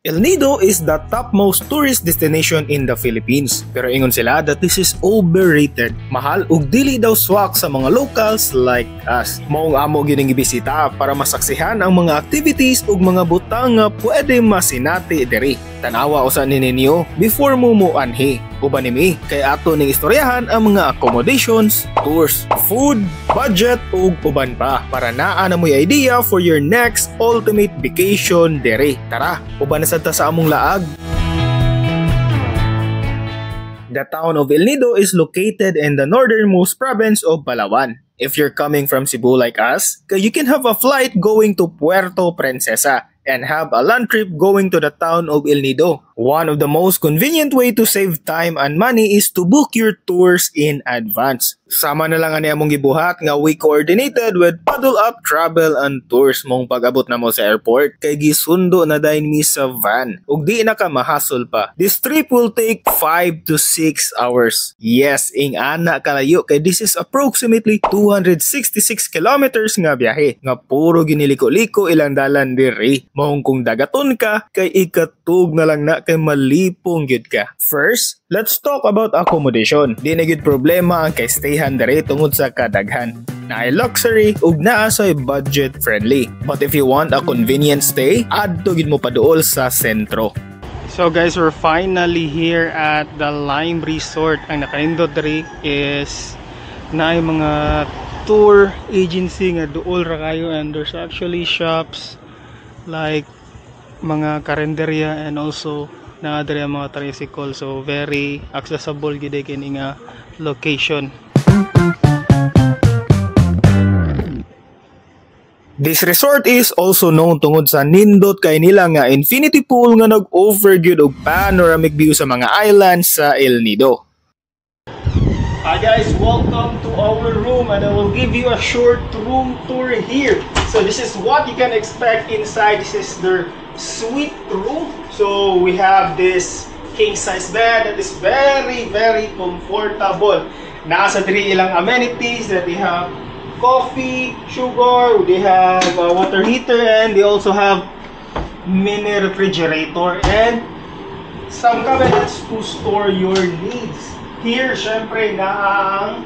El Nido is the topmost tourist destination in the Philippines. Pero ingon sila that this is overrated. Mahal ug dili daw swak sa mga locals like us. Maong amo gining gibisita para masaksihan ang mga activities ug mga butang nga pwede masinati diri. Tanawa usa ni ninyo before mo anhi. Uban nimi kay ato ning istoryahan ang mga accommodations, tours, food, budget ug uban pa para naa na mo'y idea for your next ultimate vacation dere. Tara, uban na sad ta sa among laag. The town of El Nido is located in the northernmost province of Palawan. If you're coming from Cebu like us, you can have a flight going to Puerto Princesa and have a land trip going to the town of El Nido. One of the most convenient way to save time and money is to book your tours in advance. Sama na lang ani among gibuhat nga we coordinated with Paddle Up Travel and Tours mong pag-abot na mo sa airport kay gisundo na dayon mi sa van ug di na ka mahasol pa. This trip will take 5 to 6 hours. Yes, ing ana kalayo kay this is approximately 266 kilometers nga biyahe nga puro giniliko-liko ilang dalan diri. Mahong kung dagaton ka kay ikatug na lang na kay malipong gyud ka. First, let's talk about accommodation. Di na gyud problema ang kay stayhan diri tungod sa kadaghan. Naay luxury ug naa say budget friendly. But if you want a convenient stay, adto gyud mo paduol sa sentro. So guys, we're finally here at the Lime Resort. Ang nakaindot diri is naay mga tour agency nga duol ra kayo, and there's actually shops like mga karenderya and also na diri mga tricycle, so very accessible gid kini nga location. This resort is also known tungod sa nindot kay nila nga infinity pool nga nag-offer gyud og panoramic view sa mga islands sa El Nido. Hi guys, welcome to our room and I will give you a short room tour here. So this is what you can expect inside. This is their suite room. So we have this king size bed that is very comfortable. Nasa diri ilang amenities that they have coffee, sugar, they have a water heater, and they also have mini refrigerator and some cabinets to store your needs. Here, syempre, na ang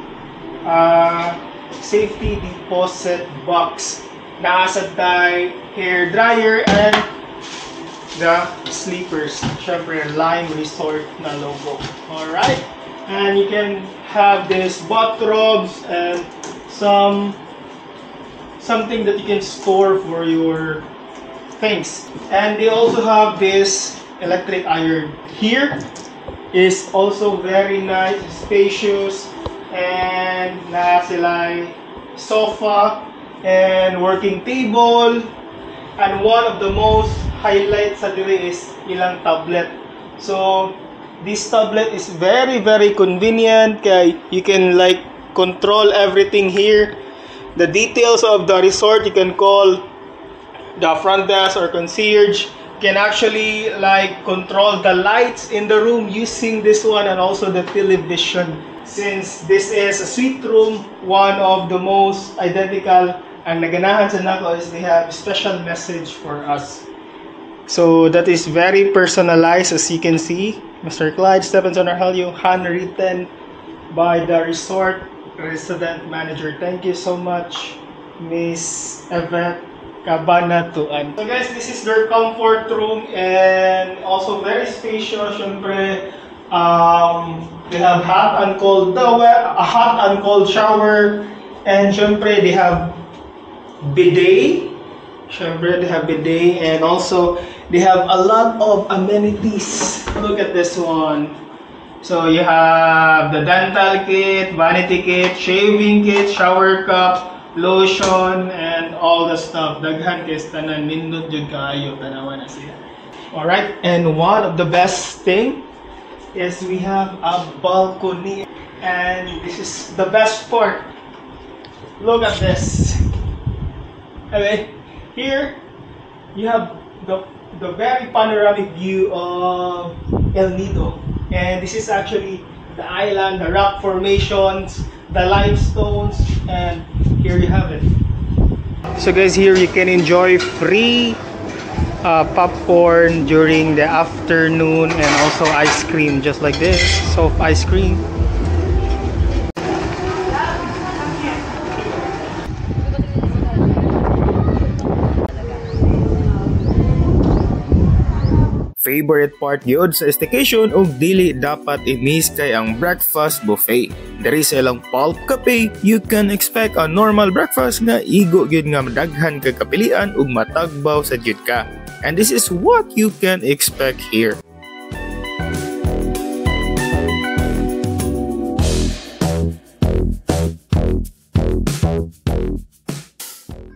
safety deposit box. Nasa tayo hair dryer and the sleepers. Syempre, Lime Resort na logo. Alright? And you can have this bathrobes and something that you can store for your things. And they also have this electric iron. Here is also very nice, spacious, and na sila sofa and working table. And one of the most highlights sa diri is ilang tablet. So this tablet is very convenient kay you can like control everything here. The details of the resort, you can call the front desk or concierge. You can actually like control the lights in the room using this one and also the television. Since this is a suite room, one of the most identical, ang naganahan sa nako is they have special message for us. So that is very personalized, as you can see. Mr. Clyde Stephenson Arhelio, handwritten by the resort resident manager. Thank you so much, Miss Yvette Cabanatuan. So guys, this is their comfort room and also very spacious. Syempre, they have hot and cold shower, and syempre they have bidet. Syempre they have bidet, and also they have a lot of amenities. Look at this one. So you have the dental kit, vanity kit, shaving kit, shower cup, lotion, and all the stuff. Daghan kay tanan, nindot jud kaayo, tanawa na siya. Alright, and one of the best thing is we have a balcony, and this is the best part. Look at this. Okay, here you have the very panoramic view of El Nido. And this is actually the island, the rock formations, the limestones, and here you have it. So guys, here you can enjoy free popcorn during the afternoon, and also ice cream just like this, soft ice cream. Favorite part yun sa staycation ug dili dapat i-miss kay ang breakfast buffet. Diri sa ilang Pulp Cafe, you can expect a normal breakfast nga igo gyud nga daghan kay kapilian ug matagbaw sa jud ka. And this is what you can expect here.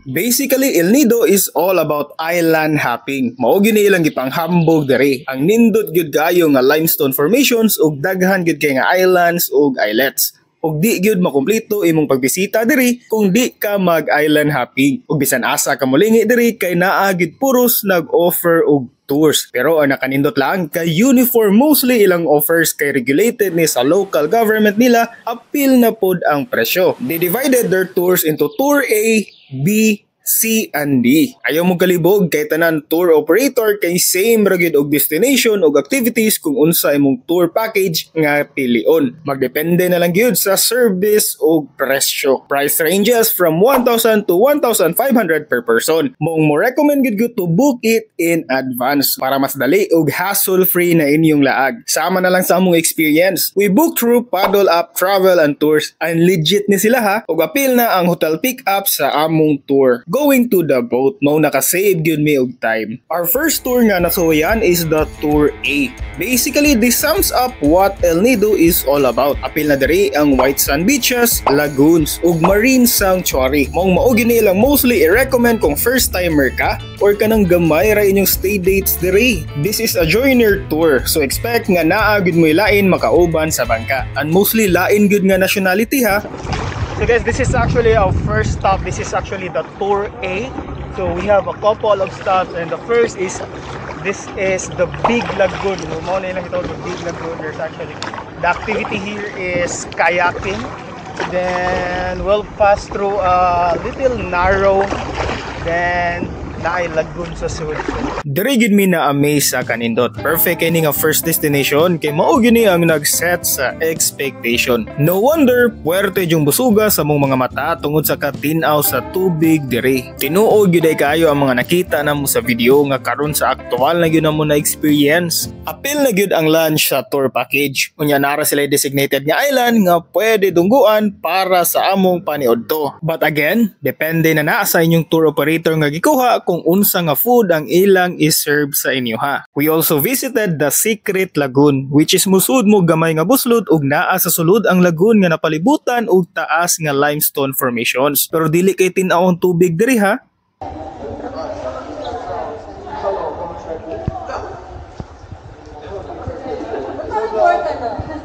Basically, El Nido is all about island hopping. Mao gini ilang gipanghambog diri. Ang nindot gyud kaayo nga limestone formations ug daghan gyud kay nga islands ug islets. Ug di gyud makumpleto imong pagbisita diri kung di ka mag-island hopping. Ug bisan asa ka molingi diri kay naa gyud puros nag-offer og tours. Pero ang nakanindot lang kay uniform mostly ilang offers kay regulated ni sa local government nila, appeal na pod ang presyo. They divided their tours into Tour A, B, C, and D. Ayaw mong kalibog kay tanan tour operator kay same ra gyud og destination og activities kung unsa imong tour package nga pilion. Magdepende na lang gyud sa service og presyo. Price ranges from 1,000 to 1,500 per person. Mong mo recommend gyud to book it in advance para mas dali og hassle-free na inyong laag. Sama na lang sa among experience. We book through Paddle Up Travel and Tours. And legit ni sila ha. Og appeal na ang hotel pick-up sa among tour. Going to the boat, mo nakasave gyud me og time. Our first tour nga nasuwayan is the Tour A. Basically, this sums up what El Nido is all about. Apil na diri ang white sand beaches, lagoons, ug marine sanctuary. Mong mao gini lang mostly i-recommend kung first timer ka or kanang gamay ra inyong stay dates diri. This is a joiner tour, so expect nga naa gyud mo lain makauban sa bangka. And mostly lain gyud nga nationality ha. So guys, this is actually our first stop. This is actually the Tour A. So we have a couple of stops, and the first is, this is the Big Lagoon. Muna lang ito, the Big Lagoon. There's actually, the activity here is kayaking. Then we'll pass through a little narrow, then naay lagoon sa sud. Diri gid mi na amaze sa kanindot. Perfect kini nga first destination kay mao gini ang nag-set sa expectation. No wonder puwerte yung busuga sa mong mga mata tungod sa katinaw sa tubig diri. Tinuod gyud kayo ang mga nakita namo sa video nga karon sa aktual na gyud namo na experience. Apil na gyud ang lunch sa tour package. Unya nara sila designated nga island nga pwede dungguan para sa among paniudto. But again, depende na naa sa inyong tour operator nga gikuha kung unsa nga food ang ilang i-serve sa inyo ha. We also visited the Secret Lagoon, which is musud mo gamay nga buslot ug naa sa sulod ang lagoon nga napalibutan og taas nga limestone formations. Pero dili kay tin-aw ang tubig diri ha.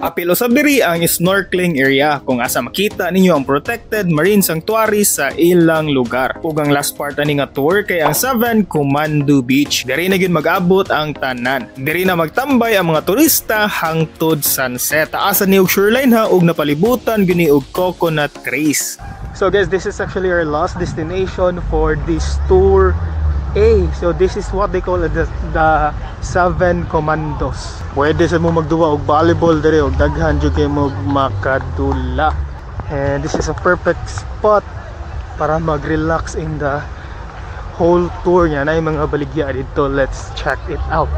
Apil usab diri ang snorkeling area kung asa makita ninyo ang protected marine sanctuary sa ilang lugar. Ug ang last part ani nga tour kay ang 7 Comando Beach. Diri na gyud mag-abot ang tanan. Diri na magtambay ang mga turista hangtod sunset. Taasan ni og shoreline ha ug napalibutan gini og coconut trees. So guys, this is actually our last destination for this tour A. So this is what they call the 7 Commandos. Pwede sa mo magduwa og volleyball diri og daghan jud kay mo makadula. And this is a perfect spot para mag-relax in the whole tour niya. Nay mga baligya dito. Let's check it out.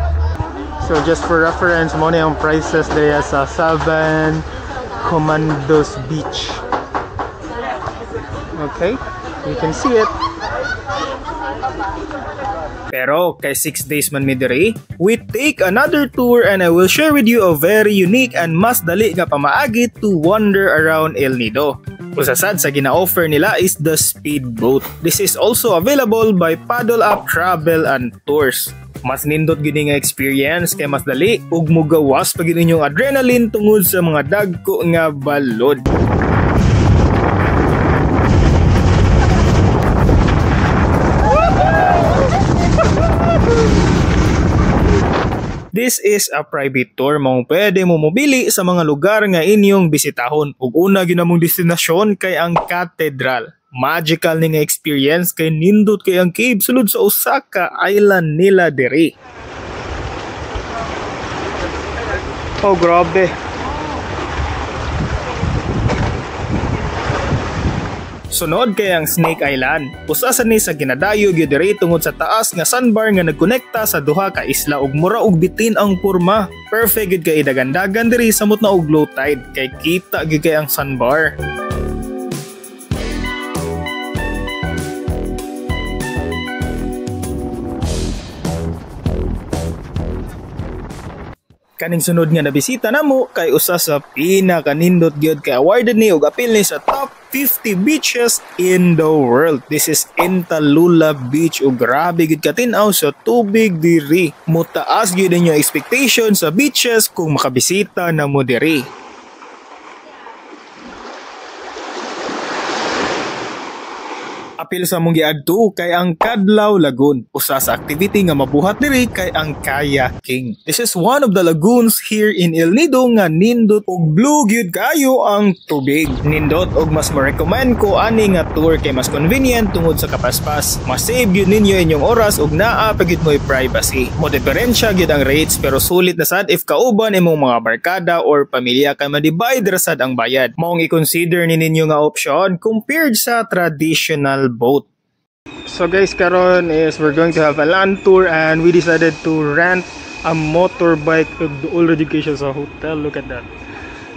So just for reference, mo na yung prices diri sa 7 Commandos Beach. Okay, you can see it. Pero kay 6 days man mi diri, we take another tour and I will share with you a very unique and mas dali nga pamaagi to wander around El Nido. Usasad sa gina-offer nila is the speedboat. This is also available by Paddle Up Travel and Tours. Mas nindot gini nga experience kay mas dali ug mugawas pag inyong adrenaline tungod sa mga dagko nga balod. This is a private tour mong pwede mo mobili sa mga lugar nga inyong bisitahon. Ug una gyud namong destinasyon kay ang Cathedral. Magical ni nga experience kay nindot kay ang cave sulod sa Osaka Island nila diri. Oh, grabe. Sunod kay ang Snake Island. Usa sa ni sa ginadayo gyud diri tungod sa taas nga sandbar nga nagkonekta sa duha ka isla ug mura og bitin ang porma. Perfect gyud kay dagandagan diri samot na og low tide kay kita gyud kay ang sandbar. Kaning sunod nga nabisita namo kay usa sa pinakanindot gyud kay awarded ni og apil ni sa top 50 beaches in the world. This is Intalula Beach ug grabe gyud katinaw sa tubig diri. Mutaas gyud ninyo expectation sa beaches kung makabisita namo diri. Apil sa mong giadto kay ang Kadlaw Lagoon. Usa sa activity nga mabuhat diri kay ang kayaking. This is one of the lagoons here in El Nido nga nindot og blue gyud kayo ang tubig. Nindot og mas ma-recommend ko ani nga tour kay mas convenient tungod sa kapaspas. Mas save gyud ninyo inyong oras ug naa pa gyud mo'y privacy. Mo diferensya gyud ang rates pero sulit na sad if kauban imong mga barkada or pamilya kay ma-divide ra sad ang bayad. Maong i-consider ni ninyo nga option compared sa traditional boat. So guys, karon is we're going to have a land tour and we decided to rent a motorbike of the old education sa hotel. Look at that.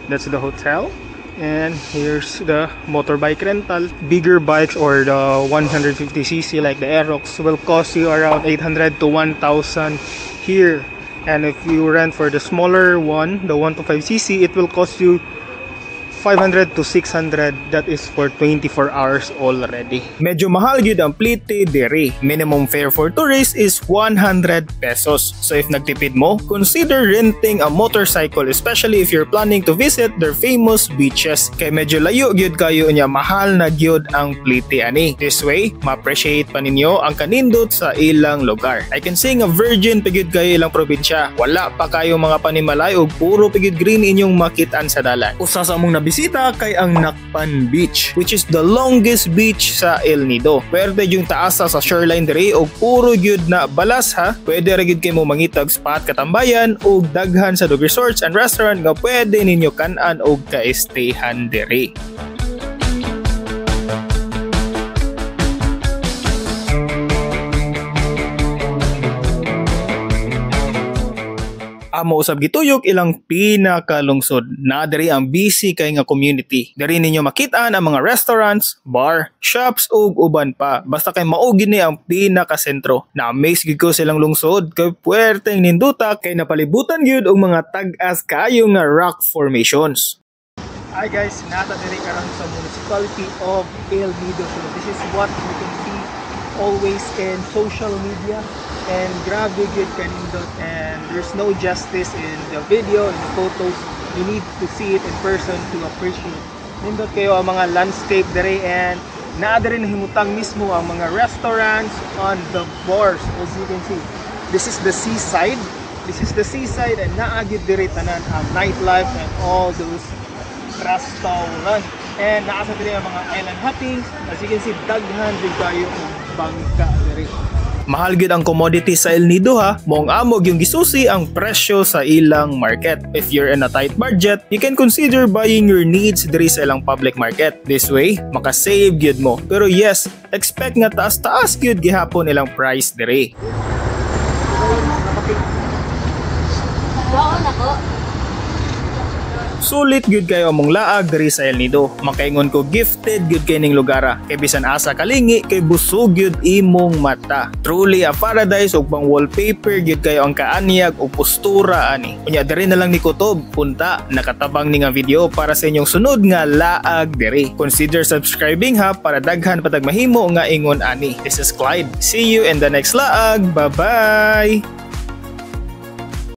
That's the hotel. And here's the motorbike rental. Bigger bikes or the 150cc like the Aerox will cost you around 800 to 1,000 here. And if you rent for the smaller one, the 125cc, it will cost you 500 to 600. That is for 24 hours already. Medyo mahal gyud ang plite diri. Minimum fare for tourists is 100 pesos. So if nagtipid mo, consider renting a motorcycle, especially if you're planning to visit their famous beaches. Kay medyo layo gyud kayo nya, mahal na gyud ang plite ani. This way, ma-appreciate pa ninyo ang kanindot sa ilang lugar. I can say nga virgin pigid kayo ilang probinsya. Wala pa kayo mga panimalay ug puro pigid green inyong makitaan sa dalan. Usa sa among bisita kay ang Nakpan Beach, which is the longest beach sa El Nido. Pwede yung taasa sa shoreline diri og puro gyud na balas ha. Pwede ra gyud kay mo mangitag spot katambayan og daghan sa dog resorts and restaurant nga pwede ninyo kan-an og ka-stayhan diri. Amo usab gituyok ilang pinakalungsod. Na diri ang busy kay nga community. Diri ninyo makitaan ang mga restaurants, bar, shops ug uban pa. Basta kay mao gid ni ang pinakasentro. Na-amaze gid ko silang lungsod kay puwerteng ninduta kay napalibutan gyud og mga tag-as kayo nga rock formations. Hi guys, nata diri karon sa municipality of El Nido. So this is what you can see always in social media. And grabe good kanindot, and there's no justice in the video, in the photos. You need to see it in person to appreciate. Nindot kayo ang mga landscape dere, and naa dere nahimutang mismo ang mga restaurants on the bars. As you can see, this is the seaside. This is the seaside, and naa gyud dere tanan ang nightlife and all those restaurants. And naa sa dere ang mga island hopping. As you can see, daghan jud kayo ang bangka dere. Mahal gyud ang commodity sa El Nido ha. Moong amog yung gisusi ang presyo sa ilang market. If you're in a tight budget, you can consider buying your needs diri sa ilang public market. This way, makasave gyud mo. Pero yes, expect nga taas-taas gyud gihapon ilang price diri. Sulit gyud kayo among laag diri sa El Nido. Makaingon ko gifted gyud kay ning lugara. Kay bisan asa kalingi kay busog gyud imong mata. Truly a paradise ug pang wallpaper gyud kayo ang kaanyag o postura ani. Unya diri na lang ni kutob. Punta nakatabang ni nga video para sa inyong sunod nga laag diri. Consider subscribing ha para daghan patag mahimo nga ingon ani. This is Clyde. See you in the next laag. Bye-bye.